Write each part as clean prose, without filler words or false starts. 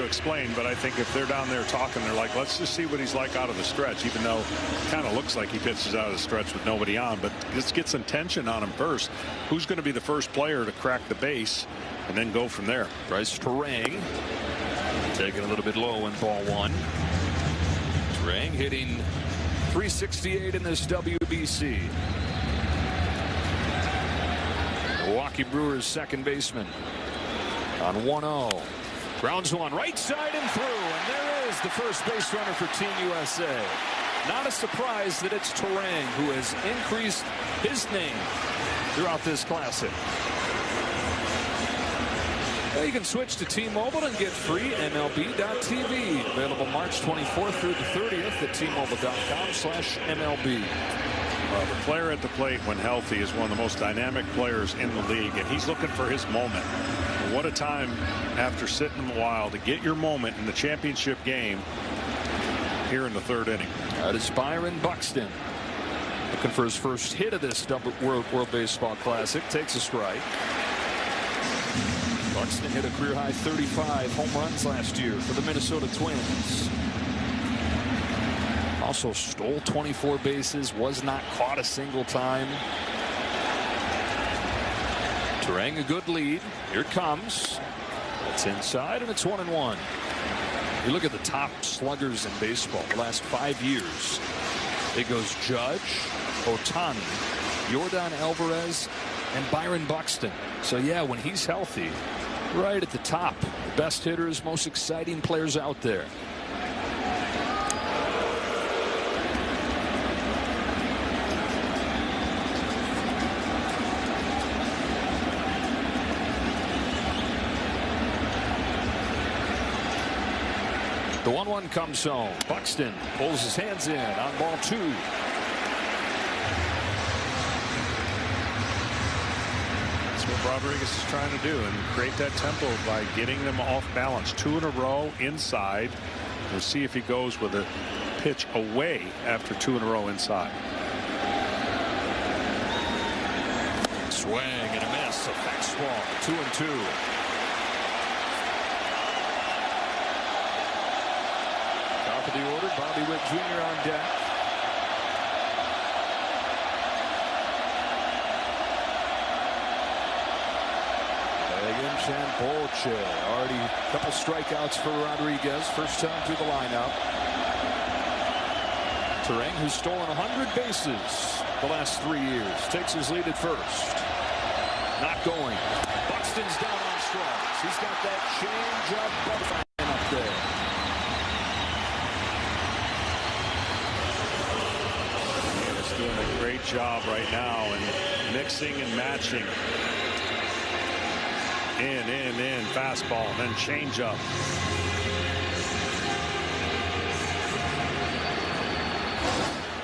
explain, but I think if they're down there talking, they're like, let's just see what he's like out of the stretch, even though it kind of looks like he pitches out of the stretch with nobody on. But let's get some tension on him first. Who's going to be the first player to crack the base and then go from there? Bryce Terang taking a little bit low in ball one. Terang hitting .368 in this WBC. Milwaukee Brewers second baseman on 1-0. Grounds one, right side and through, and there is the first base runner for Team USA. Not a surprise that it's Terang who has increased his name throughout this classic. Well, you can switch to T-Mobile and get free MLB.TV. Available March 24th through the 30th at T-Mobile.com/MLB. The player at the plate, when healthy, is one of the most dynamic players in the league, and he's looking for his moment. And what a time after sitting a while to get your moment in the championship game here in the third inning. That is Byron Buxton, looking for his first hit of this World Baseball Classic. Takes a strike. Buxton hit a career-high 35 home runs last year for the Minnesota Twins. Also stole 24 bases, was not caught a single time. Terang a good lead. Here it comes. It's inside, and it's 1-1. You look at the top sluggers in baseball the last 5 years. It goes Judge, Ohtani, Yordan Alvarez, and Byron Buxton. So yeah, when he's healthy, right at the top, the best hitters, most exciting players out there. The 1-1 comes home. Buxton pulls his hands in on ball two. That's what Rodriguez is trying to do, and create that tempo by getting them off balance. 2 in a row inside. We'll see if he goes with a pitch away after 2 in a row inside. Swing and a miss. A fastball. 2-2. Top of the order, Bobby Witt Jr. on deck. Chambolche. Already a couple strikeouts for Rodriguez. First time through the lineup. Terang, who's stolen 100 bases the last 3 years, takes his lead at first. Not going. Buxton's down on strikes. He's got that change-up bullpen up there. He's doing a great job right now and mixing and matching. In, fastball, then change up.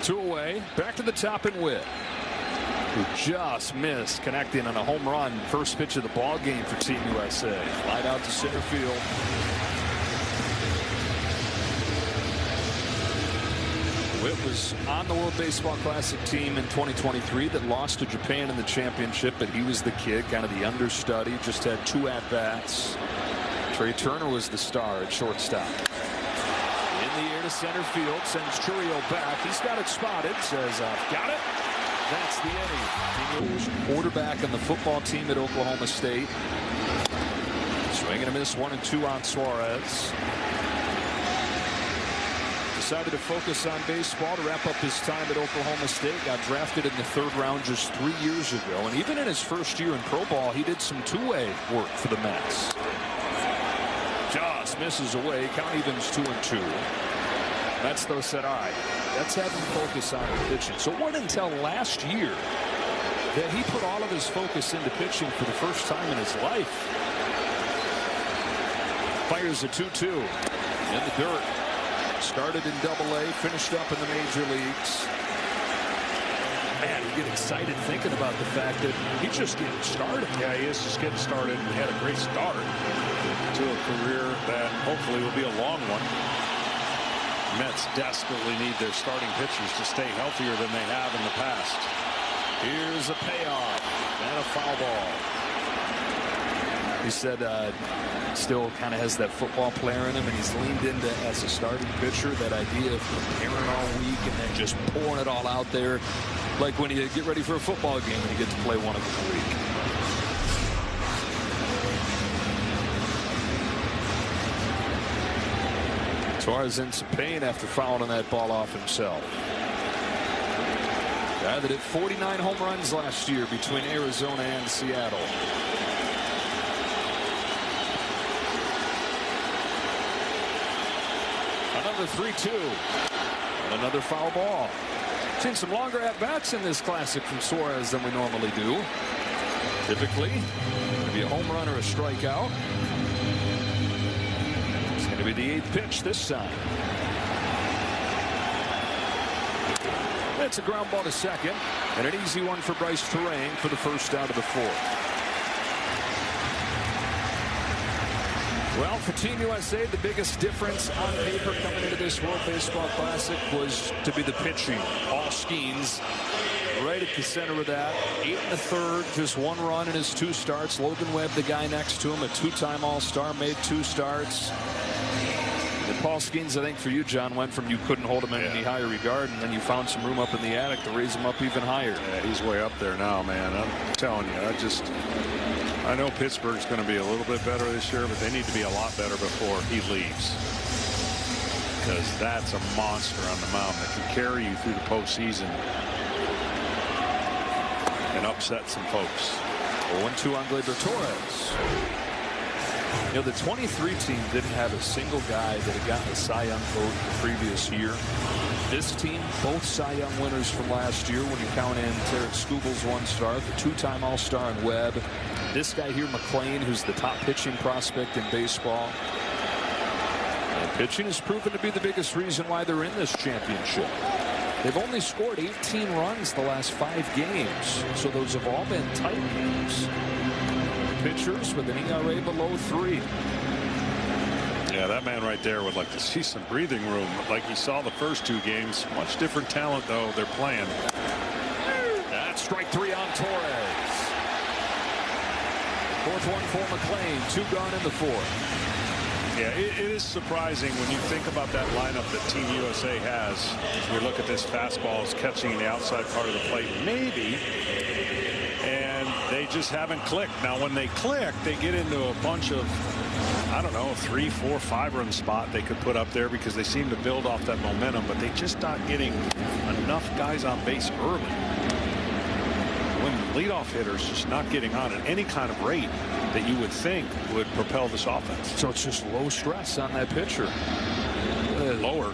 Two away, back to the top and Witt, who just missed connecting on a home run. First pitch of the ball game for Team USA. Flied out to center field. Witt was on the World Baseball Classic team in 2023 that lost to Japan in the championship, but he was the kid, kind of the understudy, just had 2 at-bats. Trey Turner was the star at shortstop. In the air to center field, sends Churio back. He's got it spotted, says, I've got it. That's the inning. Quarterback on the football team at Oklahoma State. Swing and a miss, 1-2 on Suarez. Decided to focus on baseball to wrap up his time at Oklahoma State. Got drafted in the 3rd round just 3 years ago. And even in his first year in pro ball, he did some two-way work for the Mets. Just misses away. Count evens 2-2. Mets, though, said, all right, let's have him focus on pitching. So it wasn't until last year that he put all of his focus into pitching for the first time in his life. Fires a 2-2 in the dirt. Started in Double-A, finished up in the major leagues. Man, you get excited thinking about the fact that he's just getting started. Yeah, he is just getting started. He had a great start to a career that hopefully will be a long one. Mets desperately need their starting pitchers to stay healthier than they have in the past. Here's a payoff and a foul ball. He said still kind of has that football player in him, and he's leaned into, as a starting pitcher, that idea of preparing all week and then just pouring it all out there, like when you get ready for a football game and you get to play one of them a week. Torres in some pain after fouling that ball off himself. Guy that hit 49 home runs last year between Arizona and Seattle. Another 3-2. And another foul ball. Seen some longer at-bats in this classic from Suarez than we normally do. Typically, maybe a home run or a strikeout. It's going to be the 8th pitch this time. That's a ground ball to second, and an easy one for Bryce Terrain for the first out of the 4th. Well, for Team USA, the biggest difference on paper coming into this World Baseball Classic was to be the pitching. Paul Skeens right at the center of that. 8 1/3, just 1 run in his 2 starts. Logan Webb, the guy next to him, a 2-time All-Star, made 2 starts. And Paul Skeens, I think for you, John, went from you couldn't hold him in any higher regard, and then you found some room up in the attic to raise him up even higher. Yeah, he's way up there now, man. I'm telling you, I know Pittsburgh's going to be a little bit better this year, but they need to be a lot better before he leaves. Because that's a monster on the mound that can carry you through the postseason and upset some folks. 0-2 on Gleyber Torres. You know, the 23 team didn't have a single guy that had gotten a Cy Young vote the previous year. This team, both Cy Young winners from last year when you count in Tarek Skubal's 1 star, the 2-time All-Star in Webb. This guy here, McLean, who's the top pitching prospect in baseball. And pitching has proven to be the biggest reason why they're in this championship. They've only scored 18 runs the last 5 games, so those have all been tight games. Pitchers with an ERA below 3. Yeah, that man right there would like to see some breathing room, like he saw the first 2 games. Much different talent, though, they're playing. That's strike 3 on Torres. 4th one for McLean. 2 gone in the 4th. Yeah, it is surprising when you think about that lineup that Team USA has. We look at this fastball as catching in the outside part of the plate, maybe, and they just haven't clicked. Now, when they click, they get into a bunch of, I don't know, 3, 4, 5 run spot they could put up there because they seem to build off that momentum, but they just not getting enough guys on base early. When leadoff hitters just not getting on at any kind of rate that you would think would propel this offense. So it's just low stress on that pitcher. Lower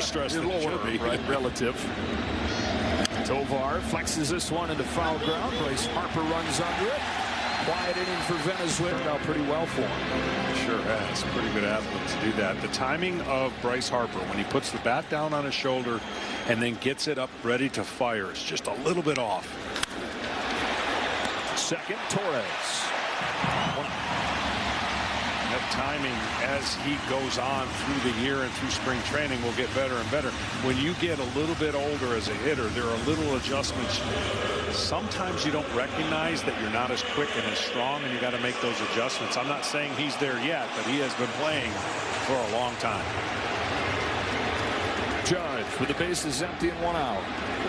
stress than it should be. Right, relative. Tovar flexes this one into foul ground. Bryce Harper runs under it. Quiet inning for Venezuela. Turned out pretty well for him. Sure has. Pretty good athlete to do that. The timing of Bryce Harper when he puts the bat down on his shoulder and then gets it up ready to fire is just a little bit off. Second, Torres. That timing as he goes on through the year and through spring training will get better and better. When you get a little bit older as a hitter, there are little adjustments. Sometimes you don't recognize that you're not as quick and as strong, and you got to make those adjustments. I'm not saying he's there yet, but he has been playing for a long time. Judge with the bases empty and 1 out.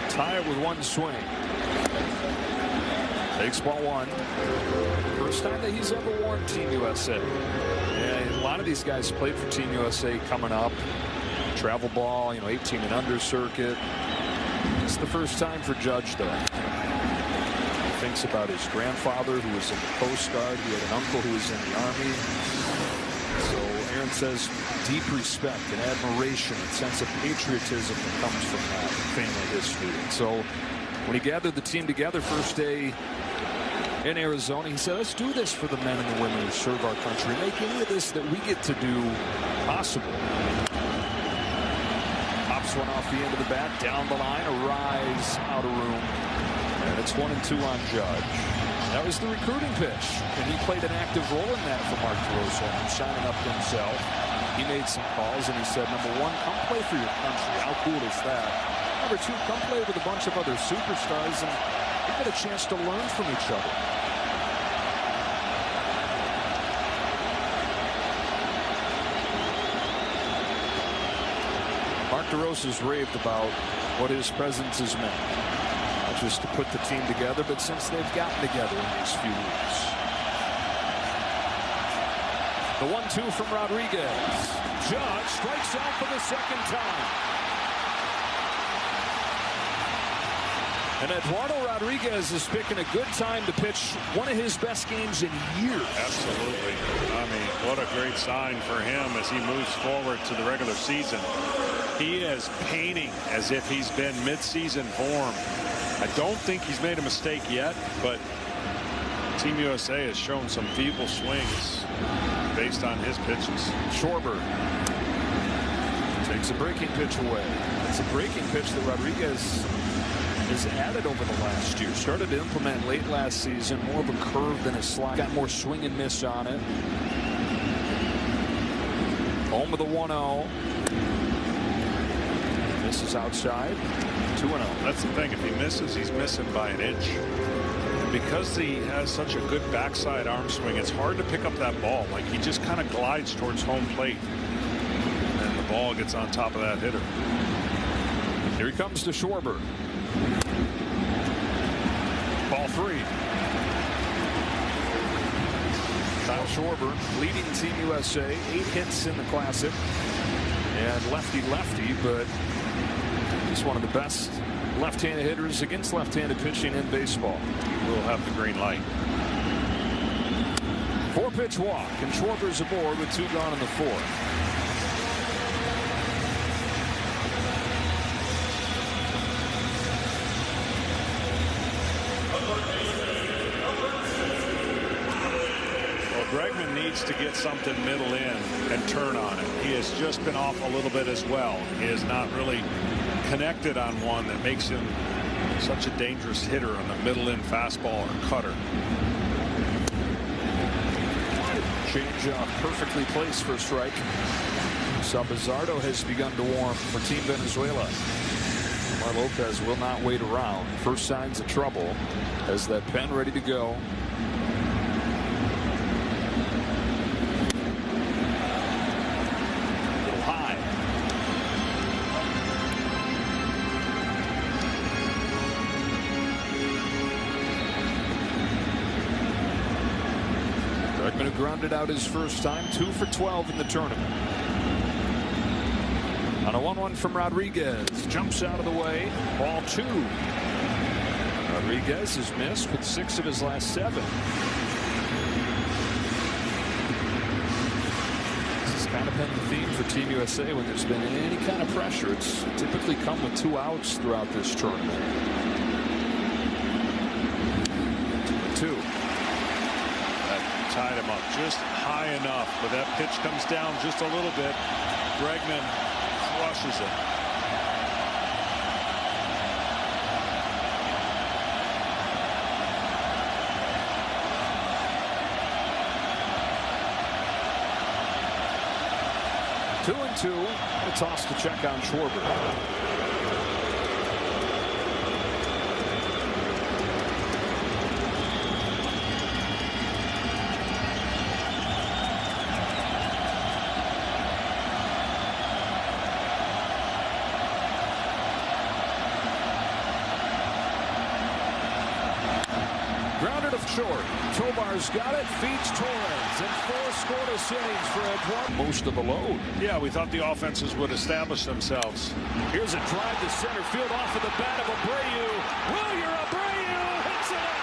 Tie it with 1 swing. Takes ball 1. First time that he's ever worn Team USA. Yeah, a lot of these guys played for Team USA coming up. Travel ball, 18 and under circuit. It's the first time for Judge, though. He thinks about his grandfather who was in the Coast Guard. He had an uncle who was in the Army. So Aaron says deep respect and admiration and sense of patriotism that comes from that family history. And so when he gathered the team together first day in Arizona, he said, let's do this for the men and the women who serve our country. Make any of this that we get to do possible. Pops one off the end of the bat, down the line, a rise out of room. And it's 1-2 on Judge. That was the recruiting pitch. And he played an active role in that for Mark DeRosa, signing up himself. He made some calls and he said, number 1, come play for your country. How cool is that? Number 2, come play with a bunch of other superstars and you get a chance to learn from each other. DeRosa's raved about what his presence has meant. Not just to put the team together, but since they've gotten together in these few weeks. The 1-2 from Rodriguez. Judge strikes out for the second time. And Eduardo Rodriguez is picking a good time to pitch one of his best games in years. Absolutely. I mean, what a great sign for him as he moves forward to the regular season. He is painting as if he's been midseason form. I don't think he's made a mistake yet, but Team USA has shown some feeble swings based on his pitches. Schwarber takes a breaking pitch away. It's a breaking pitch that Rodriguez has added over the last year. Started to implement late last season, more of a curve than a slide. Got more swing and miss on it. Home of the 1-0. Misses outside. 2-0. That's the thing. If he misses, he's missing by an inch. And because he has such a good backside arm swing, it's hard to pick up that ball. Like, he just kind of glides towards home plate. And the ball gets on top of that hitter. Here he comes to Schwarber. Ball 3. Kyle Schwarber leading Team USA. 8 hits in the Classic. And lefty, but he's one of the best left-handed hitters against left-handed pitching in baseball. We'll have the green light. 4-pitch walk, and Schwarber's aboard with 2 gone in the 4th. Bregman needs to get something middle in and turn on it. He has just been off a little bit as well. He has not really connected on one that makes him such a dangerous hitter on the middle in fastball or cutter. Change perfectly placed for a strike. Salvazardo has begun to warm for Team Venezuela. Omar Lopez will not wait around. First signs of trouble as that pen ready to go. Bregman grounded out his first time, 2 for 12 in the tournament. On a 1-1 from Rodriguez, jumps out of the way. Ball 2. Rodriguez has missed with 6 of his last 7. This has kind of been the theme for Team USA when there's been any kind of pressure. It's typically come with 2 outs throughout this tournament. 2. Tied him up just high enough, but that pitch comes down just a little bit. Bregman crushes it. Two and 2. A toss to check on Schwarber. Grounded of short. Tobar's got it. Feeds Torres. And 4 scoreless innings for Eduardo. Most of the load. Yeah, we thought the offenses would establish themselves. Here's a drive to center field off of the bat of Abreu. Wilyer Abreu hits it out.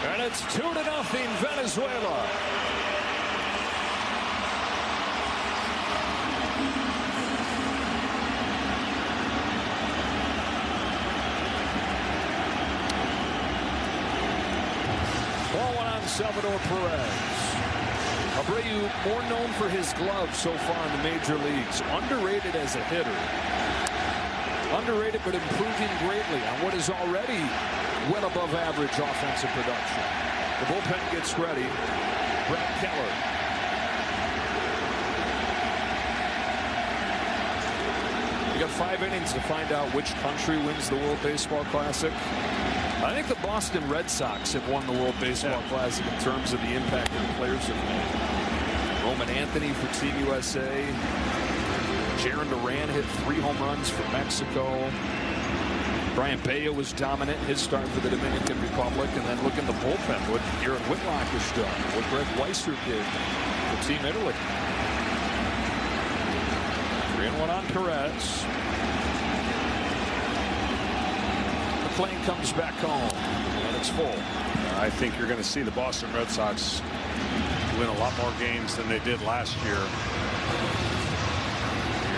And it's 2-0 Venezuela. Ball 1 on Salvador Perez. Abreu, more known for his glove so far in the major leagues. Underrated as a hitter. Underrated, but improving greatly on what is already well above average offensive production. The bullpen gets ready. Brad Keller. You got 5 innings to find out which country wins the World Baseball Classic. I think the Boston Red Sox have won the World Baseball Classic in terms of the impact that the players have made. Roman Anthony for Team USA. Jaron Duran hit 3 home runs for Mexico. Brian Bayo was dominant his start for the Dominican Republic. And then look in the bullpen, what Garrett Whitlock has done, what Greg Weisser did for Team Italy. 3-1 on Perez. McClain comes back home, and it's full. I think you're going to see the Boston Red Sox win a lot more games than they did last year.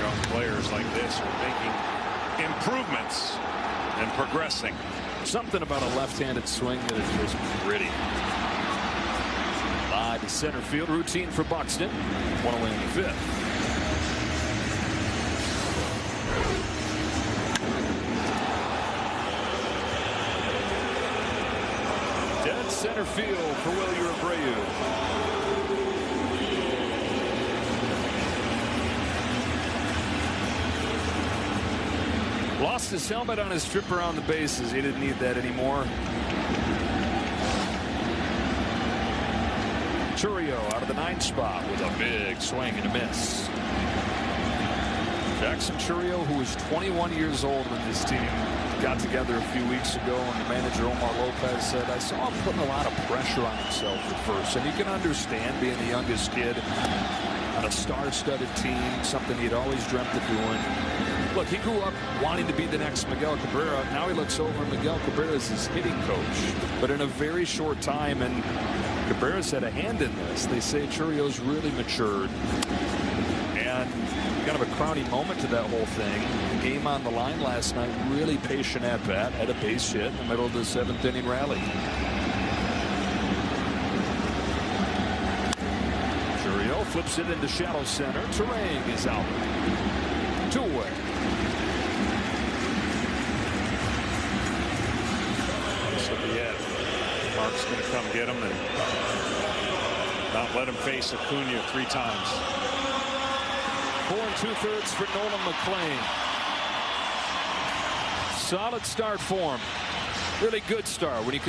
Young players like this are making improvements and progressing. Something about a left-handed swing that is just pretty. Live to center field, routine for Buxton. One away in the 5th. Dead center field for Wilyer Abreu. Lost his helmet on his trip around the bases. He didn't need that anymore. Churio out of the 9th spot with a big swing and a miss. Jackson Churio, who is 21 years old when this team got together a few weeks ago, and the manager Omar Lopez said, I saw him putting a lot of pressure on himself at first. And you can understand being the youngest kid on a star-studded team, something he'd always dreamt of doing. Look, he grew up wanting to be the next Miguel Cabrera. Now he looks over and Miguel Cabrera is his hitting coach. But in a very short time, and Cabrera's had a hand in this, they say Churio's really matured. And kind of a crowning moment to that whole thing. The game on the line last night, really patient at bat, had a base hit in the middle of the 7th inning rally. Churio flips it into shallow center. Turang is out. 2 away. Mark's going to come get him and not let him face Acuna 3 times. 4 2/3 for Nolan McClain. Solid start for him. Really good start when you can